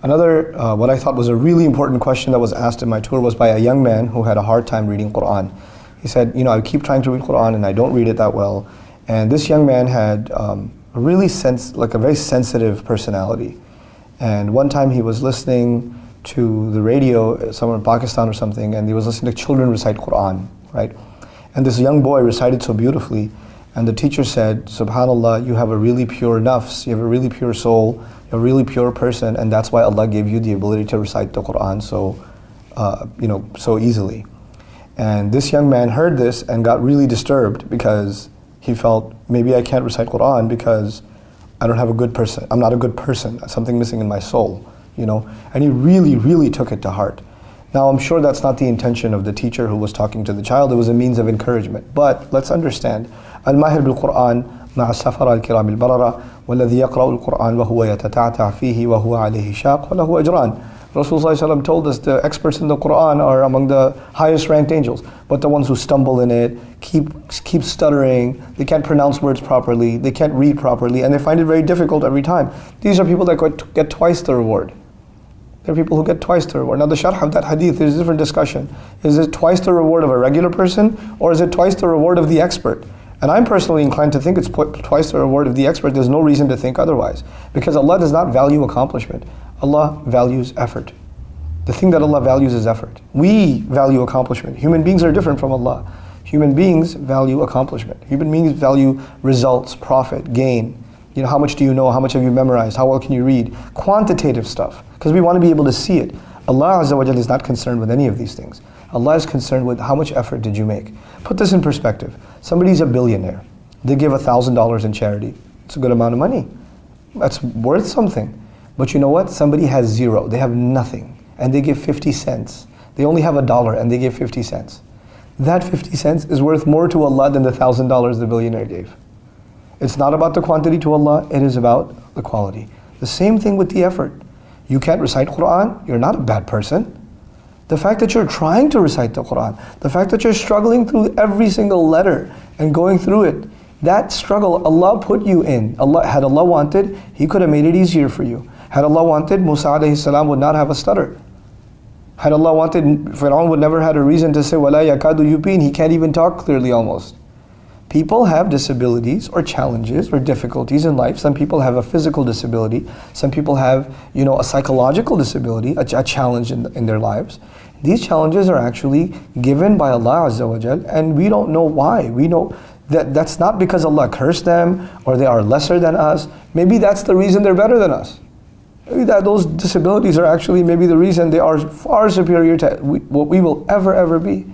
Another, what I thought was a really important question that was asked in my tour was by a young man who had a hard time reading Quran. He said, I keep trying to read Quran and I don't read it that well. And this young man had a very sensitive personality. And one time he was listening to the radio somewhere in Pakistan or something, and he was listening to children recite Quran, right? And this young boy recited so beautifully, and the teacher said, "Subhanallah, you have a really pure nafs, you have a really pure soul, you're a really pure person, and that's why Allah gave you the ability to recite the Quran so easily." And this young man heard this and got really disturbed because he felt, maybe I can't recite Quran because I don't have a good person. I'm not a good person. Something missing in my soul, And he really, really took it to heart. Now, I'm sure that's not the intention of the teacher who was talking to the child. It was a means of encouragement. But let's understand, Al-Mahir bil-Quran مع السفر الكرام البررة والذي يقرأ القرآن وهو يتتعتع فيه وهو عليه شاق وله أجران. Rasulullah told us the experts in the Quran are among the highest ranked angels, but the ones who stumble in it, keep stuttering, they can't pronounce words properly, they can't read properly, and they find it very difficult every time. These are people that get twice the reward. There are people who get twice the reward. Now the sharh of that hadith, there's a different discussion. Is it twice the reward of a regular person, or is it twice the reward of the expert? And I'm personally inclined to think it's twice the reward of the expert. There's no reason to think otherwise. Because Allah does not value accomplishment. Allah values effort. The thing that Allah values is effort. We value accomplishment. Human beings are different from Allah. Human beings value accomplishment. Human beings value results, profit, gain. How much do you know? How much have you memorized? How well can you read? Quantitative stuff. Because we want to be able to see it. Allah Azza wa Jalla is not concerned with any of these things. Allah is concerned with how much effort did you make. Put this in perspective. Somebody's a billionaire. They give $1,000 in charity. It's a good amount of money. That's worth something. But you know what? Somebody has zero. They have nothing. And they give 50 cents. They only have $1 and they give 50 cents. That 50 cents is worth more to Allah than the $1,000 the billionaire gave. It's not about the quantity to Allah. It is about the quality. The same thing with the effort. You can't recite Quran. You're not a bad person. The fact that you're trying to recite the Quran, the fact that you're struggling through every single letter and going through it, that struggle Allah put you in. Had Allah wanted, He could have made it easier for you. Had Allah wanted, Musa alayhi salam would not have a stutter. Had Allah wanted, Fir'aun would never had a reason to say, وَلَا يَكَادُ يُبِينَ. He can't even talk clearly almost. People have disabilities or challenges or difficulties in life. Some people have a physical disability. Some people have, a psychological disability, a challenge in their lives. These challenges are actually given by Allah Azza wa Jal, and we don't know why. We know that that's not because Allah cursed them or they are lesser than us. Maybe that's the reason they're better than us. Maybe that those disabilities are actually maybe the reason they are far superior to what we will ever be,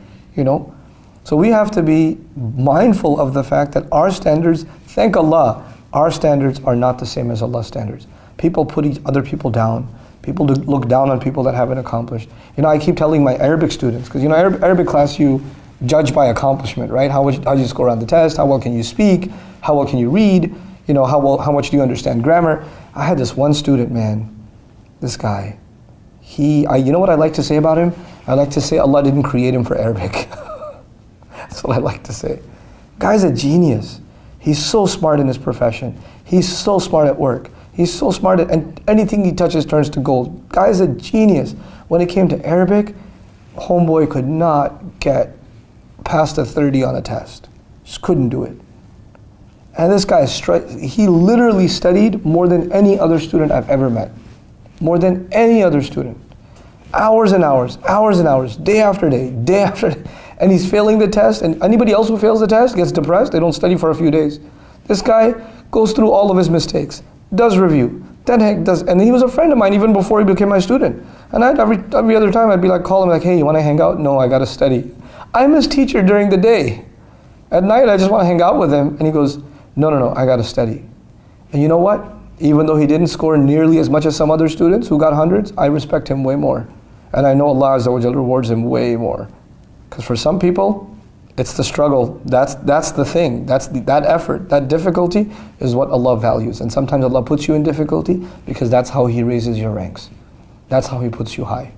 So we have to be mindful of the fact that our standards, thank Allah, our standards are not the same as Allah's standards. People put other people down. People look down on people that haven't accomplished. I keep telling my Arabic students, because Arabic class you judge by accomplishment, right? How do you score on the test? How well can you speak? How well can you read? How much do you understand grammar? I had this one student, man, this guy. You know what I like to say about him? I like to say Allah didn't create him for Arabic. That's what I like to say. Guy's a genius. He's so smart in his profession. He's so smart at work. He's so smart and anything he touches turns to gold. Guy's a genius. When it came to Arabic, homeboy could not get past a 30 on a test. Just couldn't do it. And this guy, he literally studied more than any other student I've ever met. More than any other student. Hours and hours, day after day, day after day. And he's failing the test, and anybody else who fails the test gets depressed. They don't study for a few days. This guy goes through all of his mistakes, does review, and he was a friend of mine even before he became my student. And every other time I'd be call him hey, you want to hang out? No, I got to study. I'm his teacher during the day. At night I just want to hang out with him, and he goes, no, I got to study. And you know what? Even though he didn't score nearly as much as some other students who got hundreds, I respect him way more. And I know Allah Azza wa Jalla rewards him way more. Because for some people, it's the struggle. That's the thing. That effort, that difficulty is what Allah values. And sometimes Allah puts you in difficulty because that's how He raises your ranks. That's how He puts you high,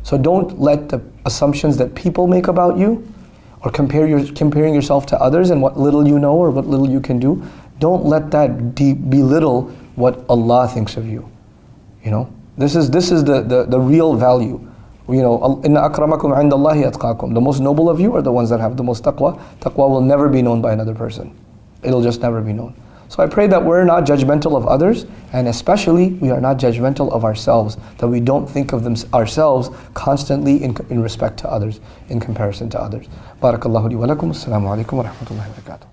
So don't let the assumptions that people make about you or comparing yourself to others and what little you know or what little you can do, don't let that belittle what Allah thinks of you, This is the real value. You know, inna akramakum indallahi atqakum. The most noble of you are the ones that have the most taqwa. Taqwa will never be known by another person. It'll just never be known. So I pray that we're not judgmental of others, and especially we are not judgmental of ourselves, that we don't think of ourselves constantly in respect to others, in comparison to others. Barakallahu li wa lakum. Assalamu alaikum wa rahmatullahi wa barakatuh.